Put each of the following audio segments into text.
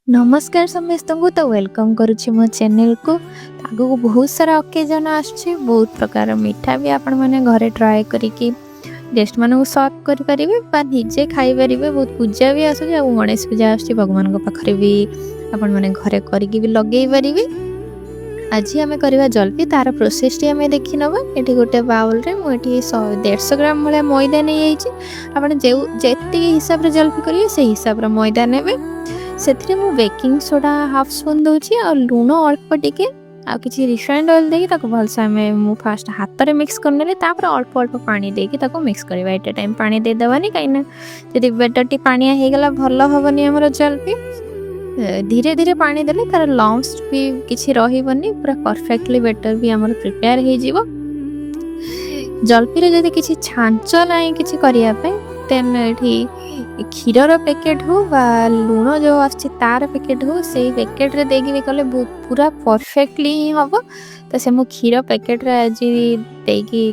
नमस्कार समस्त को तो वेलकम करुच्ची मो चैनल को। आगु को बहुत सारा ओकेजन आछे, बहुत प्रकार मिठा भी आपण माने घरे ट्राए करिकी गेस्ट मानू सर्व करि परिबे बा निजे खाई परिबे। बहुत पूजा भी आसु आ गणेश पूजा आछी, भगवान को पाखरे भी आपण माने घरे करिकी भी लगेई परिबे। आज आम करवा जलेबी तार प्रोसेस टी आम देखी नवा। ये गोटे बाउल रे मुझे 150 ग्राम भाया मैदा नहीं आपड़ी हिसाब से जलेबी करेंगे से हिसाब से मैदा ने से बेकिंग सोडा हाफ स्पून दूची और लुण अल्प टिके आ किसी रिफाइंड ऑयल देकी भलसे आम फास्ट हाथ में मिक्स करने अल्प अल्प पानी देकी मिक्स करवा। एट टाइम पानी दे देवानी कहीं जब बेटर टी पानिया होगला भल हेनी आम जलेबी। धीरे धीरे पानी देले तार लम्स भी किसी रहीबनी, पूरा परफेक्टली बेटर भी आमर प्रिपेयर हो जीवो। जलेबी रे जदि किसी छांच नहीं किसी करिया पे देन एठी क्षीर पैकेट हो बा लुण जो आछि तार पैकेट हो से पैकेट रे देगी भी कले पूरा परफेक्टली ही हबो। तो से मो क्षीर पैकेट रे आज देगी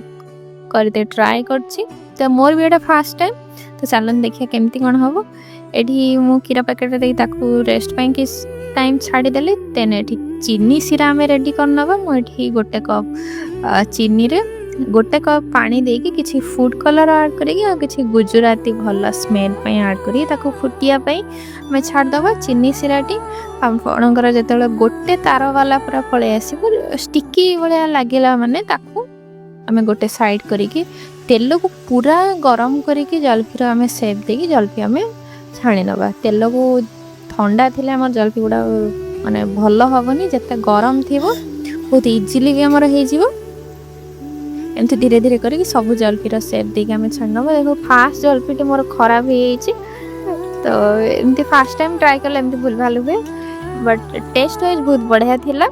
करते ट्राई करछि। तो मोर भी एटा फर्स्ट टाइम, तो चलन देखिया केमती कोन हबो। एठी मो क्षीर पैकेट रे देगी ताकू रेस्ट पाई कि टाइम छाड़ी देले। देन एठी चीनी सिरा में रेडी करनबा। मो एठी गोटे कप चीनी रे गोटे कप पानी देकी किछि फूड कलर ऐड करेगी और किछि गुजराती भल स्मेल पई ऐड करी ताकू फुटिया पई मैं छाड़ दबा। चीनी सिराटी आपणकर जेतेबेले गोटे तार वाला पूरा पळे आसीबो स्टिकी भलिया लागिला माने ताकू आमे गोटे साइड करिकी तेल को पूरा गरम करिकी जलेबी आमे सेप देकी जलेबी आमे छाणी नबा। तेल को ठंडा थिले हमर जलेबी गुडा माने भल हबनी, जते गरम थिबो बहुत इजीली भी हमर हे जीवो। एमती धीरे धीरे करके सब जलेबी सेप देके आम छाड़नब। देखो फास्ट जलेबी मोर खराब हो तो एमती फास्ट टाइम ट्राई कले एमती भूल भाल हुए, बट टेस्ट वाइज बहुत बढ़िया थिला।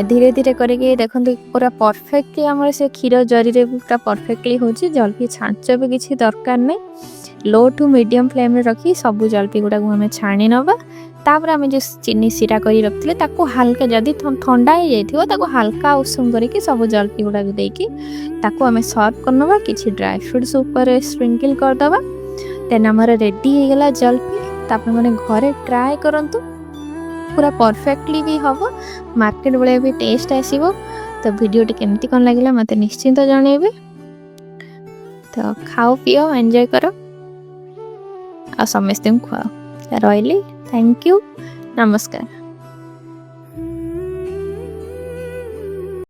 धीरे धीरे करके देखते पूरा परफेक्टली आम से क्षीर जरी रे पूरा परफेक्टली होची। जलेबी छांच भी किसी दरकार नहीं। लो टू मीडियम फ्लेम रे रखी सब जलेबी गुड़ा को आम छाणी नबा। तापर आम जो चीनी सिरा करी रखते ताको हल्का जदि ठंडा हो जाइथिबो ताको हल्का उषुम करके सब जलेबी गुड़ा को देकी ताको आम सर्व करनबा। किछि ड्राई फ्रूट्स ऊपर स्प्रिंकल कर दबा। देन हमर रेडी हो गला जलेबी। तापर माने घरे ट्राई करंतु, पूरा परफेक्टली भी हबो, मार्केट बळे भी टेस्ट आसीबो। तो वीडियो टी केमती कोन लागिला मते निश्चिंत जणेबे। तो खाओ पियो एंजॉय करो आ समस्त खुआओ। रहिली, थैंक यू, नमस्कार।